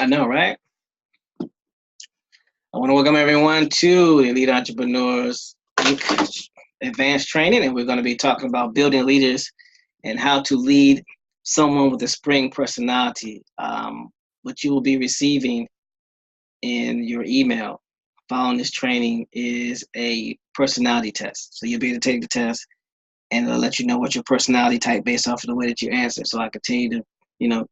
I know, right? I want to welcome everyone to Elite Entrepreneurs Inc. Advanced Training, and we're going to be talking about building leaders and how to lead someone with a spring personality. What you will be receiving in your email following this training is a personality test. So you'll be able to take the test, and it'll let you know what your personality type based off of the way that you answer. So I continue to,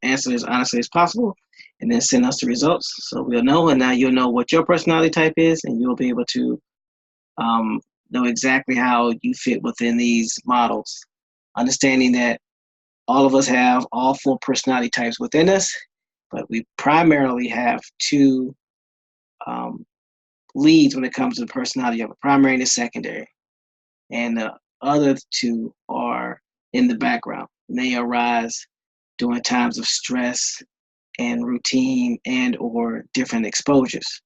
answer as honestly as possible, and then send us the results. So we'll know, and now you'll know what your personality type is, and you'll be able to know exactly how you fit within these models. Understanding that all of us have all four personality types within us, but we primarily have two leads when it comes to the personality. You have a primary and a secondary, and the other two are in the background. And they arise during times of stress and routine and or different exposures.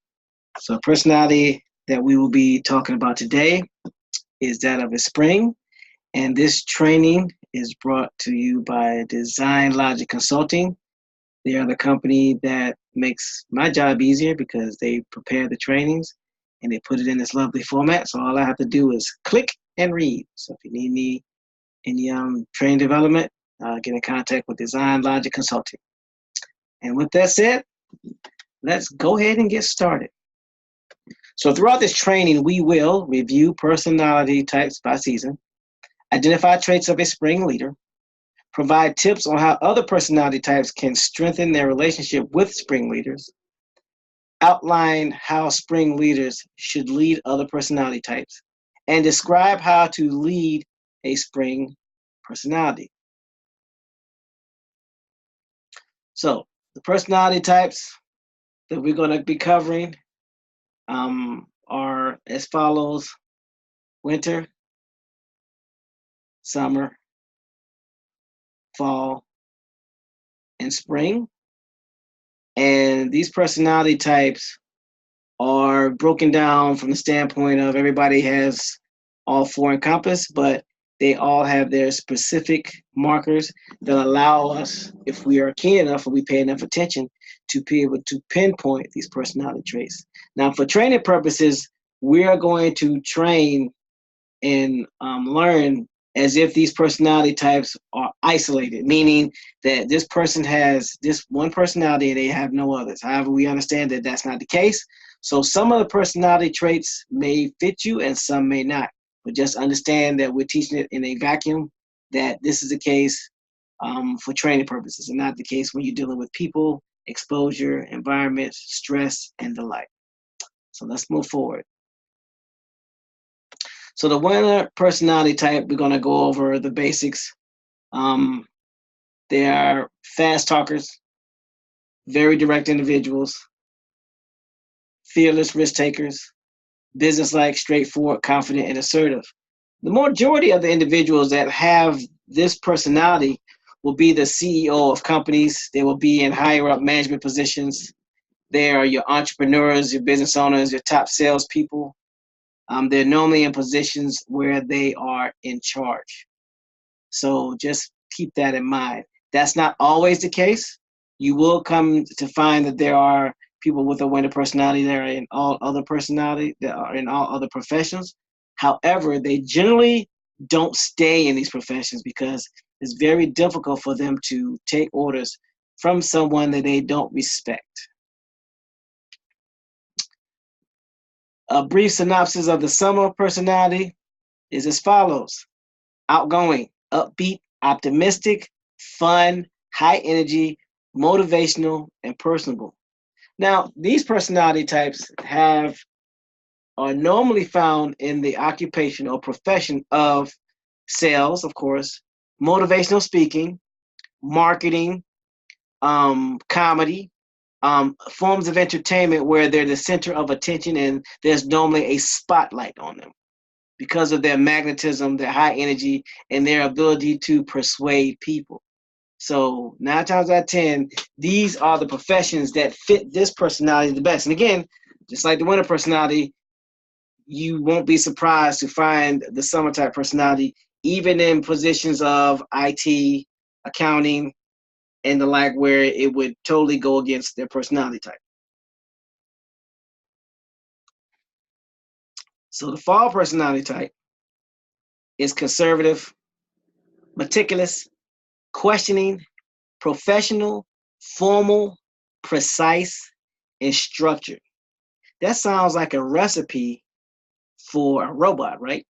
So personality that we will be talking about today is that of a spring, and this training is brought to you by Design Logic Consulting. They are the company that makes my job easier because they prepare the trainings and they put it in this lovely format. So all I have to do is click and read. So if you need any training development, get in contact with Design Logic Consulting. And with that said, let's go ahead and get started. So throughout this training, we will review personality types by season, identify traits of a spring leader, provide tips on how other personality types can strengthen their relationship with spring leaders, outline how spring leaders should lead other personality types, and describe how to lead a spring personality. So the personality types that we're going to be covering are as follows: winter, summer, fall, and spring. And these personality types are broken down from the standpoint of everybody has all four encompassed, but they all have their specific markers that allow us, if we are keen enough and we pay enough attention, to be able to pinpoint these personality traits. Now, for training purposes, we are going to train and learn as if these personality types are isolated, meaning that this person has this one personality and they have no others. However, we understand that that's not the case. So some of the personality traits may fit you and some may not. But just understand that we're teaching it in a vacuum, that this is the case for training purposes and not the case when you're dealing with people, exposure, environment, stress, and the like. So let's move forward. So the winner personality type, we're going to go over the basics. They are fast talkers, very direct individuals, fearless risk takers, business-like, straightforward, confident, and assertive. The majority of the individuals that have this personality will be the CEO of companies. They will be in higher up management positions. They are your entrepreneurs, your business owners, your top salespeople. They're normally in positions where they are in charge. So just keep that in mind. That's not always the case. You will come to find that there are people with a winner personality that are in all other personality, that are in all other professions. However, they generally don't stay in these professions because it's very difficult for them to take orders from someone that they don't respect. A brief synopsis of the summer personality is as follows: outgoing, upbeat, optimistic, fun, high energy, motivational, and personable. Now, these personality types are normally found in the occupation or profession of sales, of course, motivational speaking, marketing, comedy, forms of entertainment where they're the center of attention and there's normally a spotlight on them because of their magnetism, their high energy, and their ability to persuade people. So 9 times out of 10, these are the professions that fit this personality the best. And again, just like the winter personality, you won't be surprised to find the summer type personality even in positions of IT, accounting, and the like, where it would totally go against their personality type. So the fall personality type is conservative, meticulous, questioning, professional, formal, precise, and structured. That sounds like a recipe for a robot, right?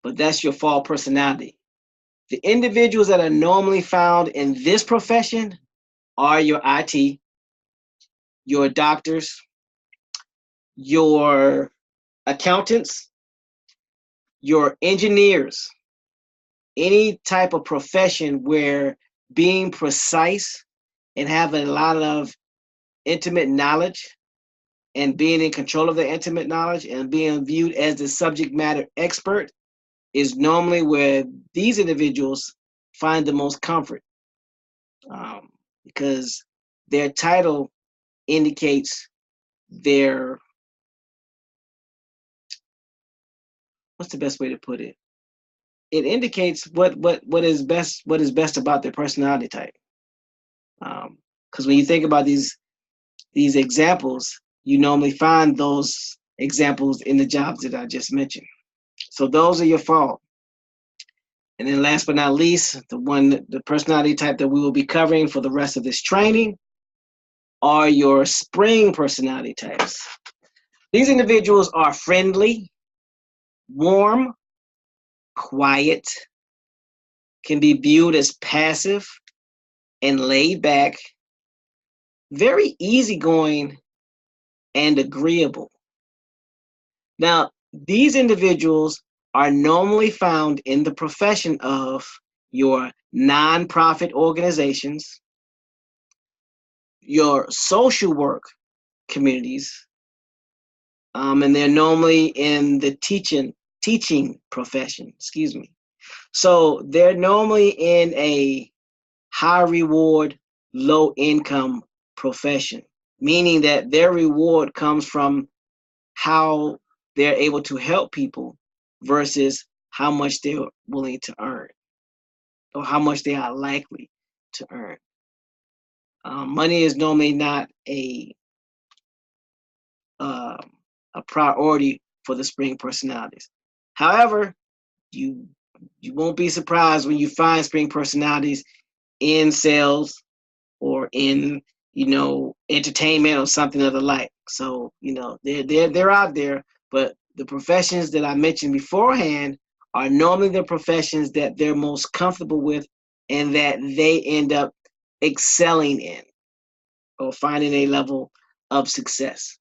But that's your fall personality. The individuals that are normally found in this profession are your IT, your doctors, your accountants, your engineers, any type of profession where being precise and having a lot of intimate knowledge and being in control of the intimate knowledge and being viewed as the subject matter expert is normally where these individuals find the most comfort, because their title indicates their, what's the best way to put it? It indicates what is best about their personality type. Because when you think about these examples, you normally find those examples in the jobs that I just mentioned. So those are your fall. And then last but not least, the personality type that we will be covering for the rest of this training are your spring personality types. These individuals are friendly, warm, quiet, can be viewed as passive and laid back, very easygoing and agreeable. Now, these individuals are normally found in the profession of your nonprofit organizations, your social work communities, and they're normally in the teaching profession. Excuse me. So they're normally in a high reward, low income profession, meaning that their reward comes from how they're able to help people versus how much they're willing to earn or how much they are likely to earn. Money is normally not uh, a priority for the spring personalities. However, you you won't be surprised when you find spring personalities in sales or in entertainment or something of the like. So they're out there, but the professions that I mentioned beforehand are normally the professions that they're most comfortable with and that they end up excelling in or finding a level of success.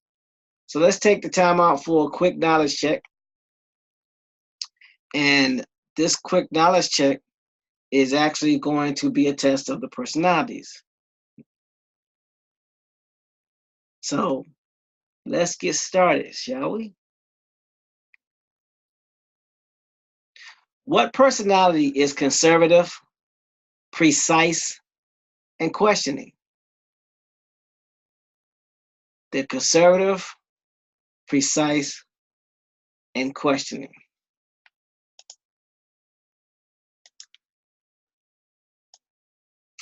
So let's take the time out for a quick knowledge check. And this quick knowledge check is actually going to be a test of the personalities. So let's get started, shall we? What personality is conservative, precise, and questioning? They're conservative, precise, and questioning.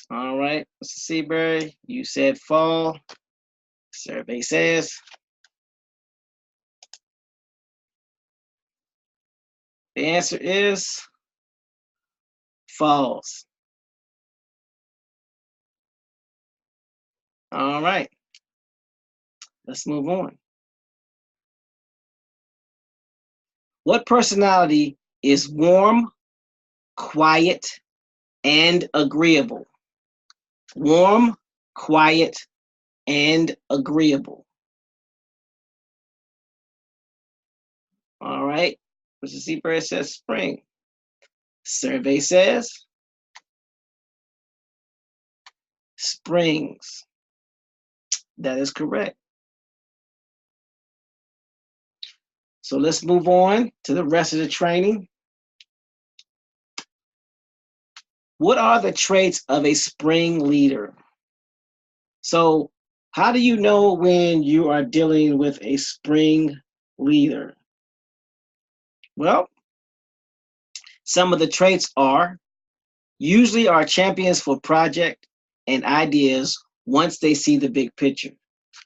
All right, Mr. Seabury, you said fall. Survey says the answer is false. All right, let's move on. What personality is warm, quiet, and agreeable? Warm, quiet, and agreeable. All right, Mr. Seabury says spring. Survey says springs. That is correct. So let's move on to the rest of the training. What are the traits of a spring leader? So how do you know when you are dealing with a spring leader? Well, some of the traits are usually are champions for project and ideas once they see the big picture.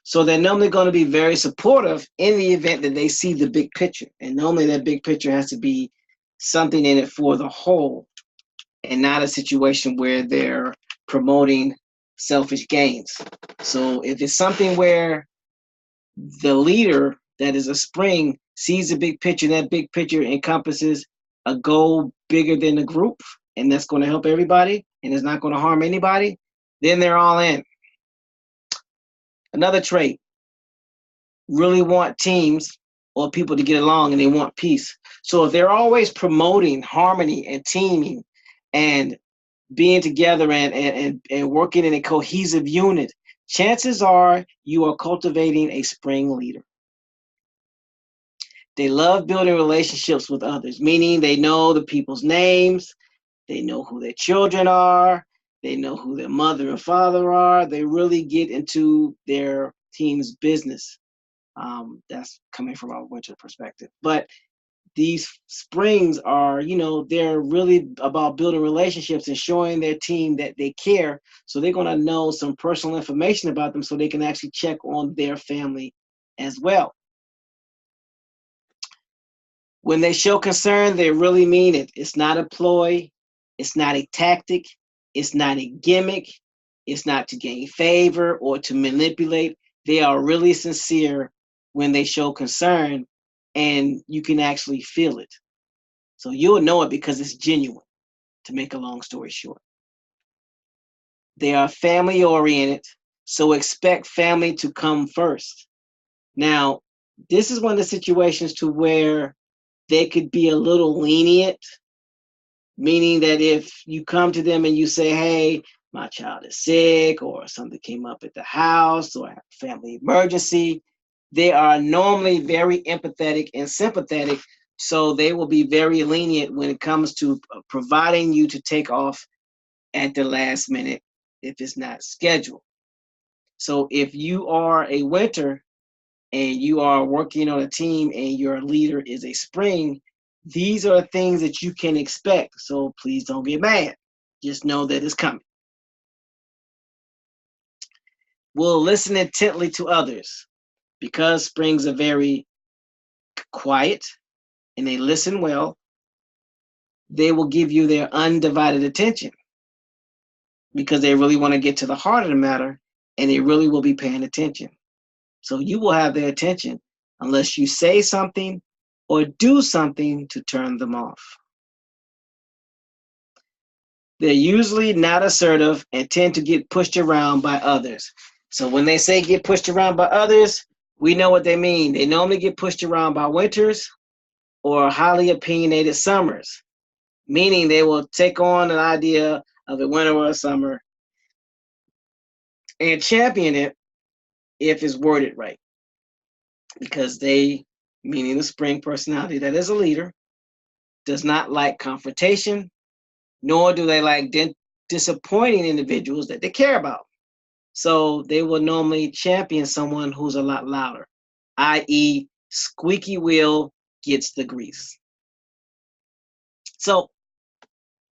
So they're normally going to be very supportive in the event that they see the big picture. And normally that big picture has to be something in it for the whole and not a situation where they're promoting selfish gains. So if it's something where the leader that is a spring sees the big picture, and that big picture encompasses a goal bigger than the group, and that's going to help everybody and is not going to harm anybody, then they're all in. Another trait, really want teams or people to get along and they want peace. So if they're always promoting harmony and teaming and being together and working in a cohesive unit, chances are you are cultivating a spring leader. They love building relationships with others, meaning they know the people's names, they know who their children are, they know who their mother and father are. They really get into their team's business. That's coming from a winter perspective. But these springs are, they're really about building relationships and showing their team that they care. So they're going to know some personal information about them so they can actually check on their family as well. When they show concern, they really mean it. It's not a ploy. It's not a tactic. It's not a gimmick. It's not to gain favor or to manipulate. They are really sincere when they show concern, and you can actually feel it. So you'll know it because it's genuine, to make a long story short. They are family oriented, so expect family to come first. Now, this is one of the situations to where they could be a little lenient, meaning that if you come to them and you say, hey, my child is sick, or something came up at the house, or a family emergency, they are normally very empathetic and sympathetic. So they will be very lenient when it comes to providing you to take off at the last minute if it's not scheduled. So if you are a winter and you are working on a team and your leader is a spring, these are things that you can expect. So please don't get mad. Just know that it's coming. Will listen intently to others. Because springs are very quiet and they listen well, they will give you their undivided attention because they really want to get to the heart of the matter and they really will be paying attention. So you will have their attention unless you say something or do something to turn them off. They're usually not assertive and tend to get pushed around by others. So when they say get pushed around by others, we know what they mean. They normally get pushed around by winters or highly opinionated summers, meaning they will take on an idea of a winter or a summer and champion it if it's worded right. Because they, meaning the spring personality that is a leader, does not like confrontation, nor do they like disappointing individuals that they care about. So they will normally champion someone who's a lot louder, i.e., squeaky wheel gets the grease. So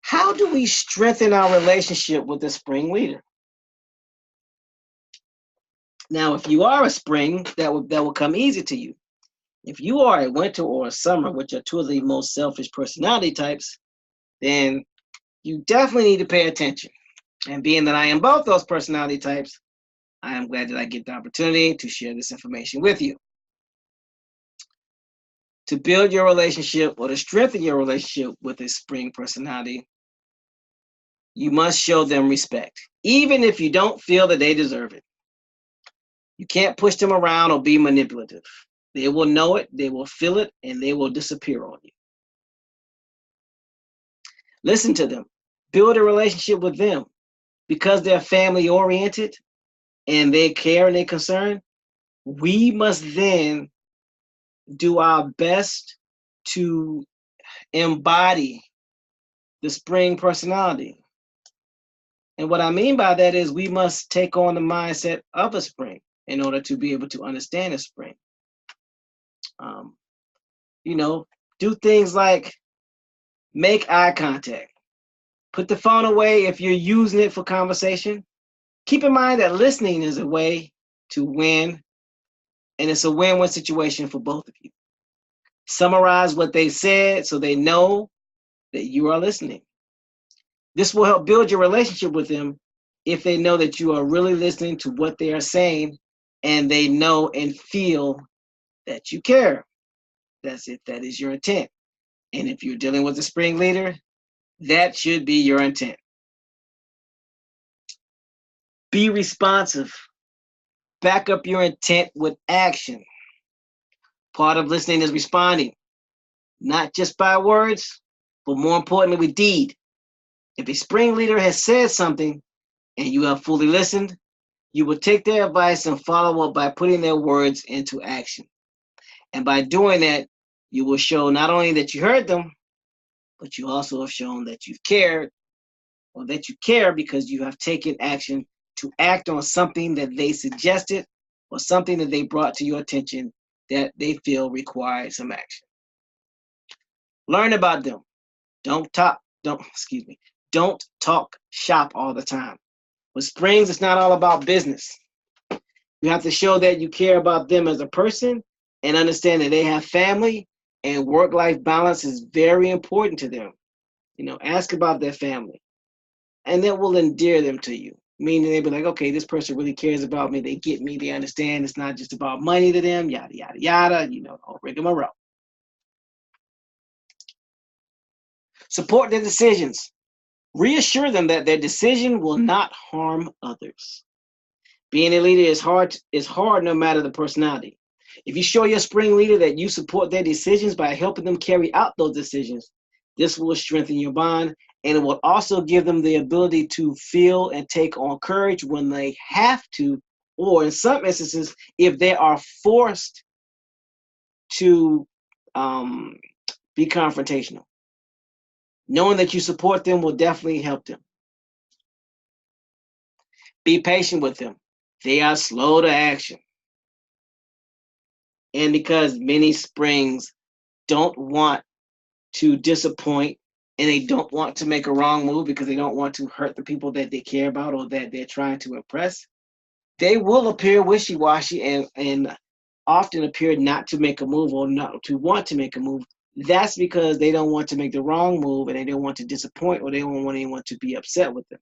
how do we strengthen our relationship with the spring leader? Now, if you are a spring, that will come easy to you. If you are a winter or a summer, which are two of the most selfish personality types, then you definitely need to pay attention. And being that I am both those personality types, I am glad that I get the opportunity to share this information with you. To build your relationship or to strengthen your relationship with a spring personality, you must show them respect, even if you don't feel that they deserve it. You can't push them around or be manipulative. They will know it, they will feel it, and they will disappear on you. Listen to them. Build a relationship with them. Because they're family oriented and they care and they concern, we must then do our best to embody the spring personality. And what I mean by that is we must take on the mindset of a spring in order to be able to understand a spring. Do things like make eye contact. Put the phone away if you're using it for conversation. Keep in mind that listening is a way to win, and it's a win-win situation for both of you. Summarize what they said so they know that you are listening. This will help build your relationship with them if they know that you are really listening to what they are saying and they know and feel that you care. That's it. That is your intent. And if you're dealing with a spring leader, that should be your intent. Be responsive. Back up your intent with action. Part of listening is responding, not just by words, but more importantly with deed. If a spring leader has said something and you have fully listened, you will take their advice and follow up by putting their words into action. And by doing that, you will show not only that you heard them, but you also have shown that you've cared, or that you care because you have taken action to act on something that they suggested or something that they brought to your attention that they feel required some action. Learn about them. Don't talk shop all the time. With Springs, it's not all about business. You have to show that you care about them as a person and understand that they have family, and work-life balance is very important to them. Ask about their family, and that will endear them to you. Meaning they'll be like, okay, this person really cares about me. They get me. They understand it's not just about money to them, yada, yada, yada, all rigmarole. Support their decisions. Reassure them that their decision will not harm others. Being a leader is hard no matter the personality. If you show your spring leader that you support their decisions by helping them carry out those decisions, this will strengthen your bond, and it will also give them the ability to feel and take on courage when they have to, or in some instances, if they are forced to be confrontational. Knowing that you support them will definitely help them. Be patient with them. They are slow to action. And because many springs don't want to disappoint, and they don't want to make a wrong move because they don't want to hurt the people that they care about or that they're trying to impress, they will appear wishy-washy and often appear not to make a move or not to want to make a move. That's because they don't want to make the wrong move, and they don't want to disappoint, or they don't want anyone to be upset with them.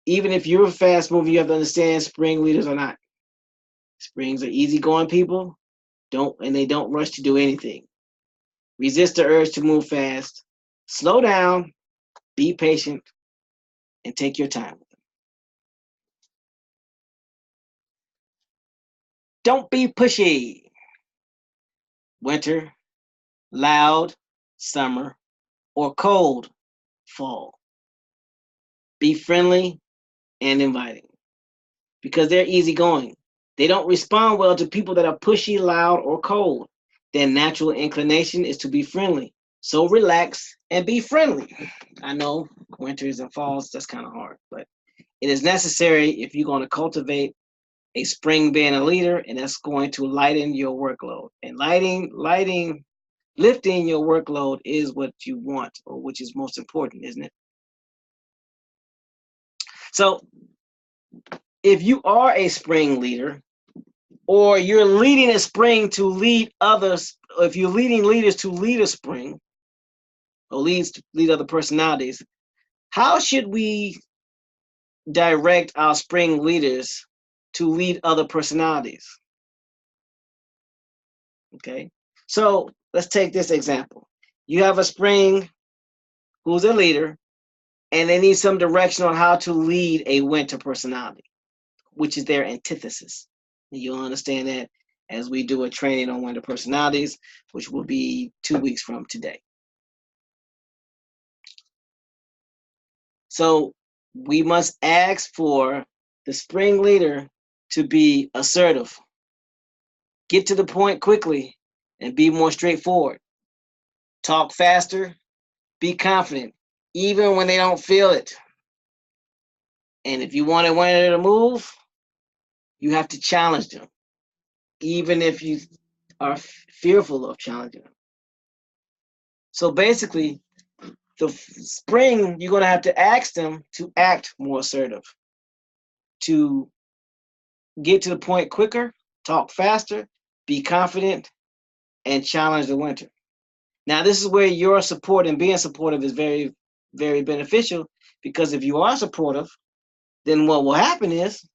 Even if you're a fast mover, you have to understand spring leaders are not. Springs are easygoing people, and they don't rush to do anything. Resist the urge to move fast. Slow down, be patient, and take your time with them. Don't be pushy. Winter, loud, summer, or cold, fall. Be friendly and inviting because they're easygoing. They don't respond well to people that are pushy, loud, or cold. Their natural inclination is to be friendly. So relax and be friendly. I know winters and falls, that's kind of hard, but it is necessary if you're going to cultivate a spring being a leader, and that's going to lighten your workload. And lifting your workload is what you want, or which is most important, isn't it? So if you are a spring leader, or you're leading a spring to lead others, or if you're leading leaders to lead a spring, or lead other personalities, how should we direct our spring leaders to lead other personalities? Okay, so let's take this example. You have a spring who's a leader, and they need some direction on how to lead a winter personality, which is their antithesis. And you'll understand that as we do a training on winter personalities, which will be 2 weeks from today. So we must ask for the spring leader to be assertive, get to the point quickly, and be more straightforward. Talk faster, be confident, even when they don't feel it. And if you want a winner to move, you have to challenge them, even if you are fearful of challenging them. So basically, The spring, you're going to have to ask them to act more assertive, to get to the point quicker, talk faster, be confident, and challenge the winter. Now, this is where your support and being supportive is very, very beneficial, because if you are supportive, then what will happen is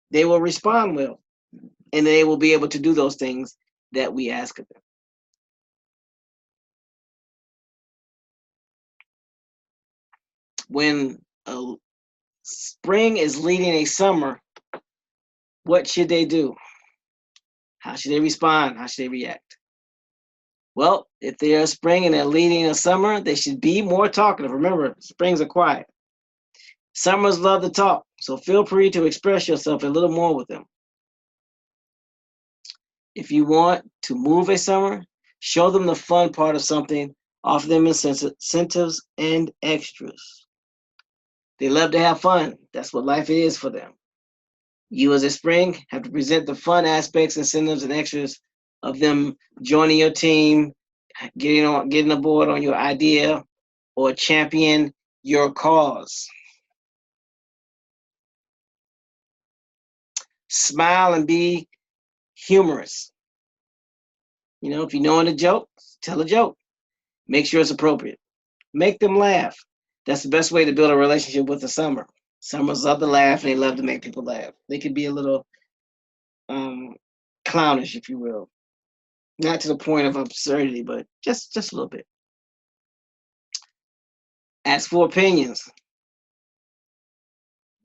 they will respond well, and they will be able to do those things that we ask of them. When a spring is leading a summer, what should they do? How should they respond? How should they react? Well, if they are spring and they're leading a summer, they should be more talkative. Remember, springs are quiet. Summers love to talk, so feel free to express yourself a little more with them. If you want to move a summer, show them the fun part of something, offer them incentives and extras. They love to have fun. That's what life is for them. You as a spring have to present the fun aspects, incentives, and extras of them joining your team, getting aboard on your idea, or champion your cause. Smile and be humorous. You know, if you know a joke, tell a joke. Make sure it's appropriate. Make them laugh. That's the best way to build a relationship with the summer. Summers love to laugh, and they love to make people laugh. They could be a little clownish, if you will. Not to the point of absurdity, but just a little bit. Ask for opinions.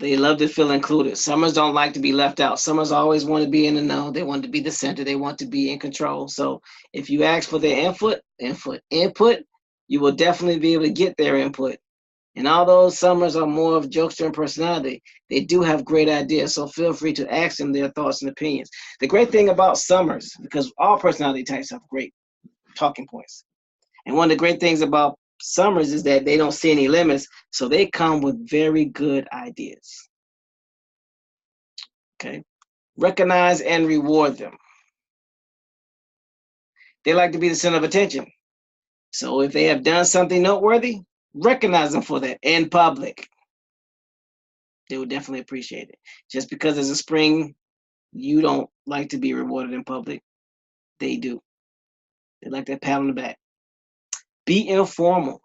They love to feel included. Summers don't like to be left out. Summers always want to be in the know. They want to be the center. They want to be in control. So if you ask for their input, you will definitely be able to get their input. And although summers are more of jokester in personality, they do have great ideas. So feel free to ask them their thoughts and opinions. The great thing about summers, because all personality types have great talking points. And one of the great things about summers is that they don't see any limits, so they come with very good ideas. Okay, recognize and reward them. They like to be the center of attention, so if they have done something noteworthy, recognize them for that in public. They would definitely appreciate it. Just because as a spring you don't like to be rewarded in public, they do. They like that pat on the back. Be informal.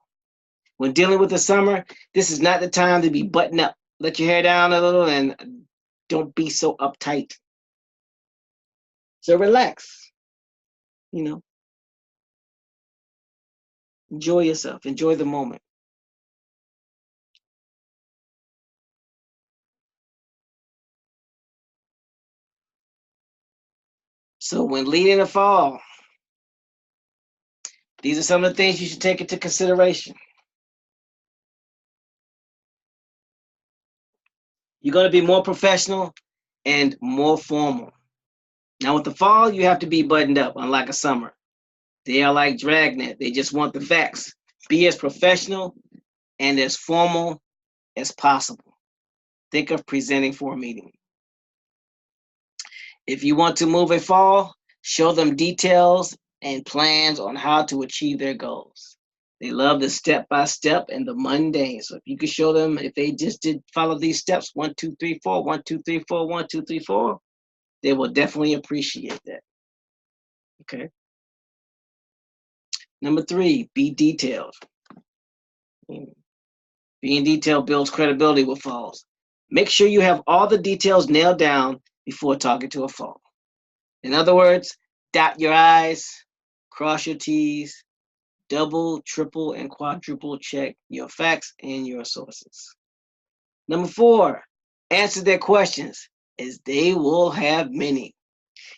When dealing with the summer, this is not the time to be buttoned up. Let your hair down a little and don't be so uptight. So relax. You know, enjoy yourself. Enjoy the moment. So when leading the fall, these are some of the things you should take into consideration. You're going to be more professional and more formal. Now with the fall, you have to be buttoned up, unlike a summer. They are like Dragnet. They just want the facts. Be as professional and as formal as possible. Think of presenting for a meeting. If you want to move a fall, show them details and plans on how to achieve their goals. They love the step-by-step and the mundane. So if you could show them, if they just did follow these steps, 1, 2, 3, 4, 1, 2, 3, 4, 1, 2, 3, 4, they will definitely appreciate that. Okay. Number 3, be detailed. Being detailed builds credibility with falls. Make sure you have all the details nailed down before talking to a fall. In other words, dot your I's, cross your T's, double, triple, and quadruple check your facts and your sources. Number 4, answer their questions, as they will have many.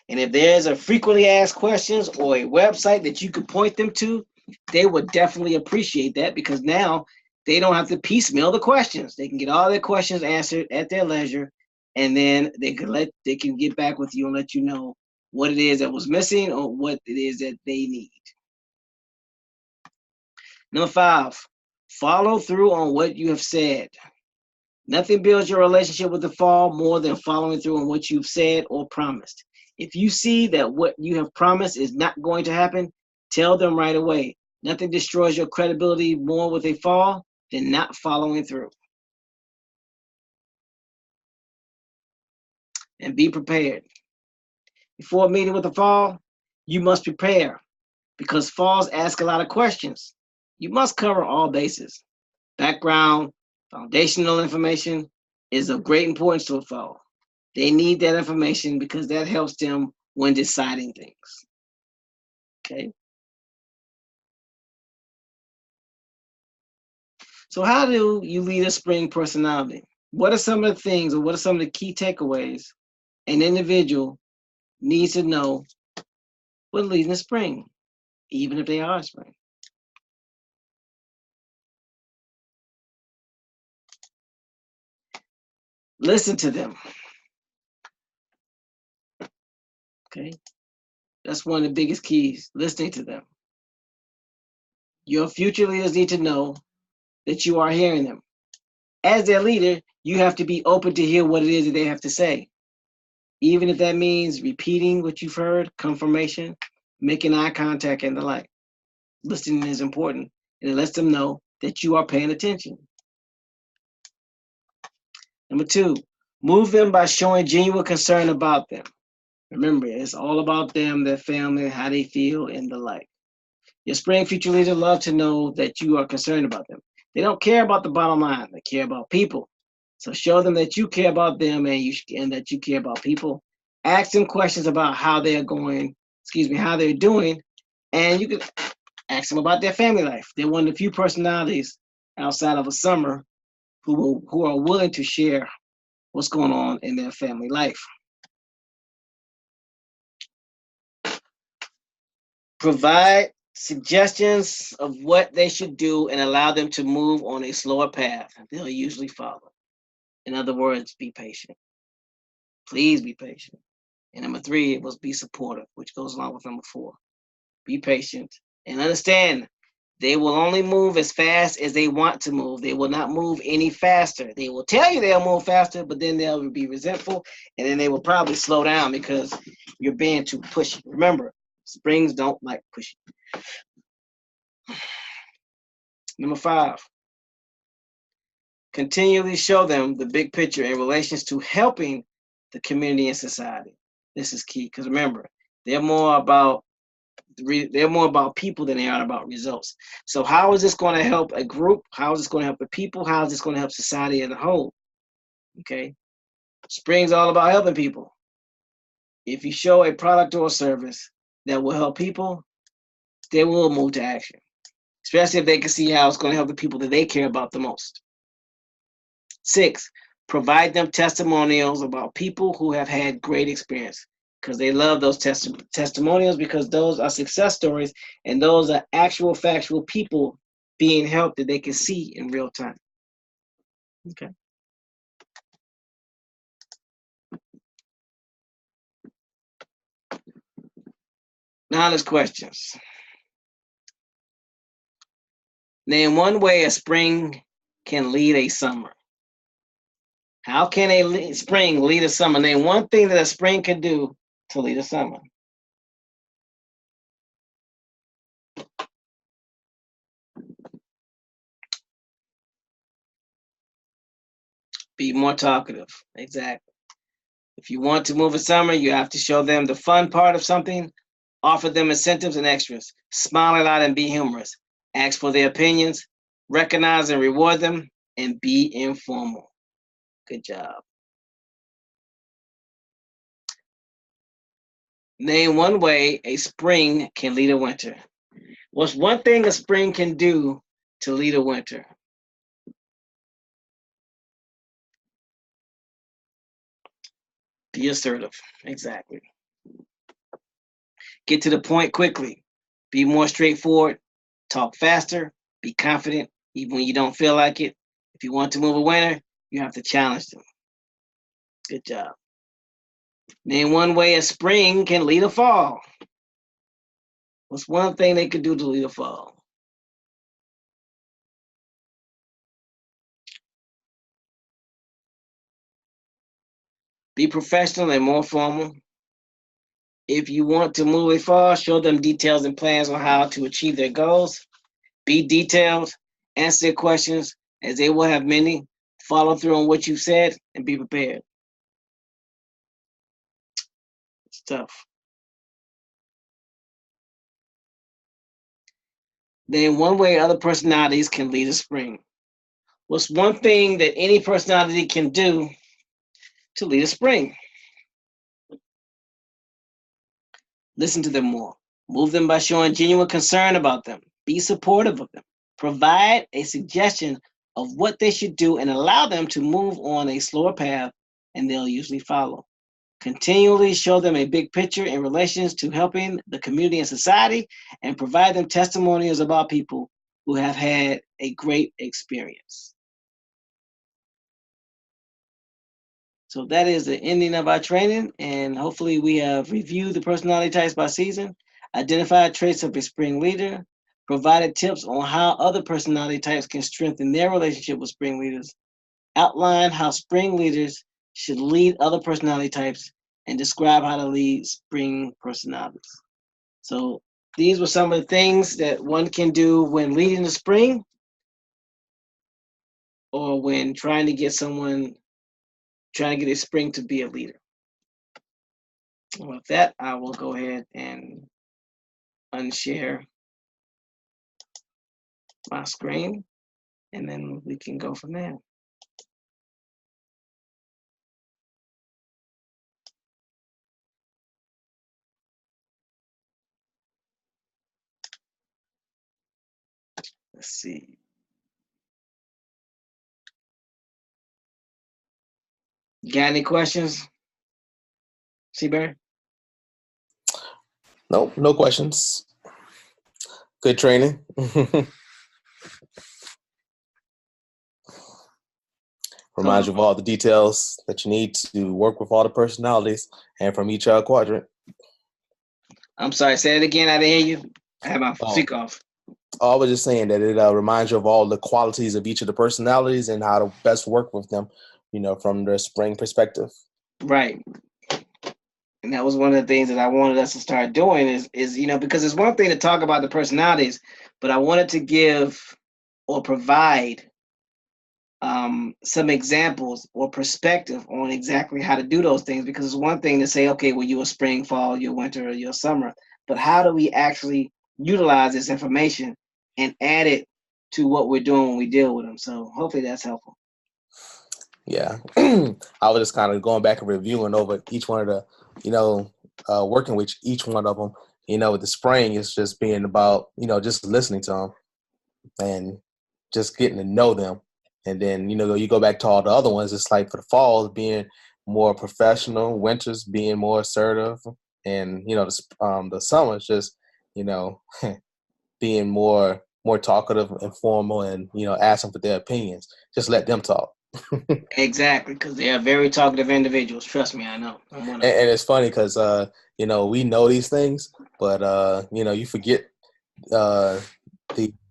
And if there's a frequently asked questions or a website that you could point them to, they would definitely appreciate that, because now they don't have to piecemeal the questions. They can get all their questions answered at their leisure, and then they can get back with you and let you know what it is that was missing or what it is that they need. Number 5, follow through on what you have said. Nothing builds your relationship with the fall more than following through on what you've said or promised. If you see that what you have promised is not going to happen, tell them right away. Nothing destroys your credibility more with a fall than not following through. And be prepared. Before meeting with the fall, you must prepare because falls ask a lot of questions. You must cover all bases. Background, foundational information is of great importance to a fall. They need that information because that helps them when deciding things. Okay. So how do you lead a spring personality? What are some of the things, or what are some of the key takeaways an individual needs to know when leading a spring, even if they are a spring? Listen to them. Okay. That's one of the biggest keys, listening to them. Your future leaders need to know that you are hearing them. As their leader, you have to be open to hear what it is that they have to say. Even if that means repeating what you've heard, confirmation, making eye contact, and the like. Listening is important, and it lets them know that you are paying attention. Number two, move them by showing genuine concern about them. Remember, it's all about them, their family, how they feel, and the like. Your spring future leaders love to know that you are concerned about them. They don't care about the bottom line, they care about people. So show them that you care about them and that you care about people. Ask them questions about how they're how they're doing, and you can ask them about their family life. They're one of the few personalities outside of a summer who are willing to share what's going on in their family life. Provide suggestions of what they should do and allow them to move on a slower path. They'll usually follow. In other words, be patient. Please be patient. And number three, it was be supportive, which goes along with number four. Be patient and understand they will only move as fast as they want to move. They will not move any faster. They will tell you they'll move faster, but then they'll be resentful, and then they will probably slow down because you're being too pushy. Remember, springs don't like pushing. Number five, continually show them the big picture in relations to helping the community and society. This is key because remember, they're more about people than they are about results. So how is this going to help a group? How is this going to help the people? How is this going to help society as a whole? Okay. Spring's all about helping people. If you show a product or a service that will help people, they will move to action, especially if they can see how it's going to help the people that they care about the most. 6, provide them testimonials about people who have had great experience because they love those testimonials because those are success stories and those are actual factual people being helped that they can see in real time. Okay. Now there's questions. Name one way a spring can lead a summer. How can a spring lead a summer? Name one thing that a spring can do to lead a summer. Be more talkative. Exactly. If you want to move a summer, you have to show them the fun part of something, offer them incentives and extras, smile a lot and be humorous, ask for their opinions, recognize and reward them, and be informal. Good job. Name one way a spring can lead a winter. What's one thing a spring can do to lead a winter? Be assertive. Exactly. Get to the point quickly. Be more straightforward. Talk faster. Be confident, even when you don't feel like it. If you want to move a winter, you have to challenge them. Good job. Name one way a spring can lead a fall. What's one thing they could do to lead a fall? Be professional and more formal. If you want to move it far, show them details and plans on how to achieve their goals. Be detailed, answer their questions, as they will have many. Follow through on what you've said, and be prepared. It's tough. Then one way other personalities can lead a spring. What's one thing that any personality can do to lead a spring? Listen to them more. Move them by showing genuine concern about them. Be supportive of them. Provide a suggestion of what they should do and allow them to move on a slower path, and they'll usually follow. Continually show them a big picture in relations to helping the community and society, and provide them testimonials about people who have had a great experience. So that is the ending of our training, and hopefully we have reviewed the personality types by season, identified traits of a spring leader, provided tips on how other personality types can strengthen their relationship with spring leaders, outlined how spring leaders should lead other personality types, and describe how to lead spring personalities. So these were some of the things that one can do when leading the spring, or when trying to get a spring to be a leader. With that, I will go ahead and unshare my screen, and then we can go from there. Let's see. Got any questions, Seabury? Nope, no questions. Good training. Reminds you of all the details that you need to work with all the personalities and from each quadrant. I'm sorry, say it again. I didn't hear you. I have my speak off. I was just saying that it reminds you of all the qualities of each of the personalities and how to best work with them, from the spring perspective. Right. And that was one of the things that I wanted us to start doing is because it's one thing to talk about the personalities, but I wanted to give or provide some examples or perspective on exactly how to do those things, because it's one thing to say, okay, well, you're a spring, fall, you're winter, or you're summer, but how do we actually utilize this information and add it to what we're doing when we deal with them? So hopefully that's helpful. Yeah. I was just kind of going back and reviewing over each one of the, working with each one of them. With the spring, it's just being about, just listening to them and just getting to know them. And then, you go back to all the other ones. It's like for the fall, being more professional, winters being more assertive, and the summer is just being more talkative, informal, and asking for their opinions. Just let them talk. Exactly, because they are very talkative individuals. Trust me, I know. I'm one of them. And it's funny because we know these things, but you forget the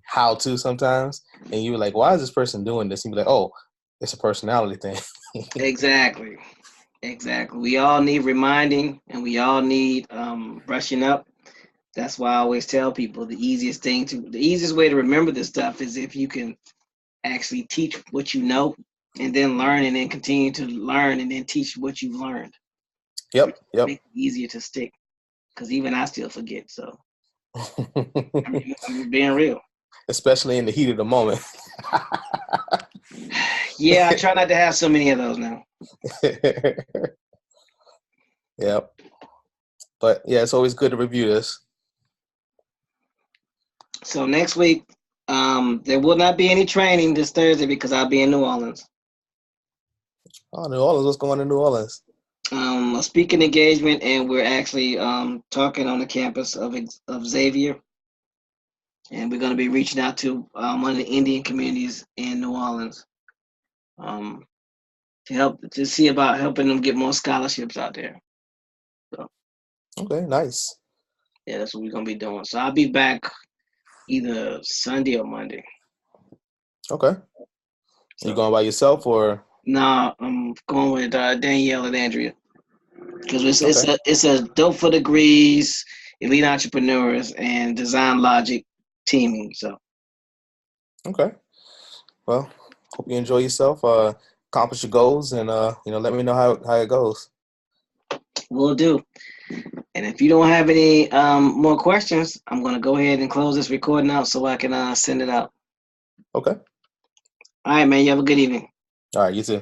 how to sometimes, and you're like, why is this person doing this? And you're like, oh, it's a personality thing. Exactly. We all need reminding, and we all need brushing up. That's why I always tell people the easiest way to remember this stuff is if you can actually teach what you know, and then learn, and then continue to learn, and then teach what you've learned. Yep. Make it easier to stick, because even I still forget. So I'm being real. Especially in the heat of the moment. Yeah, I try not to have so many of those now. Yep. But yeah, it's always good to review this. So next week, there will not be any training this Thursday because I'll be in New Orleans. Oh, New Orleans. What's going on in New Orleans? A speaking engagement, and we're actually talking on the campus of Xavier, and we're going to be reaching out to one of the Indian communities in New Orleans to see about helping them get more scholarships out there. So, okay, nice. Yeah, that's what we're going to be doing. So I'll be back either Sunday or Monday. Okay. So you going by yourself or? No, I'm going with Danielle and Andrea. because it's it's Okay. a it's a dope for degrees, elite entrepreneurs, and design logic teaming. So Okay. Well, hope you enjoy yourself. Accomplish your goals, and let me know how it goes. we'll do. And if you don't have any more questions, I'm gonna go ahead and close this recording out so I can send it out. Okay. All right, man. You have a good evening. All right. You too.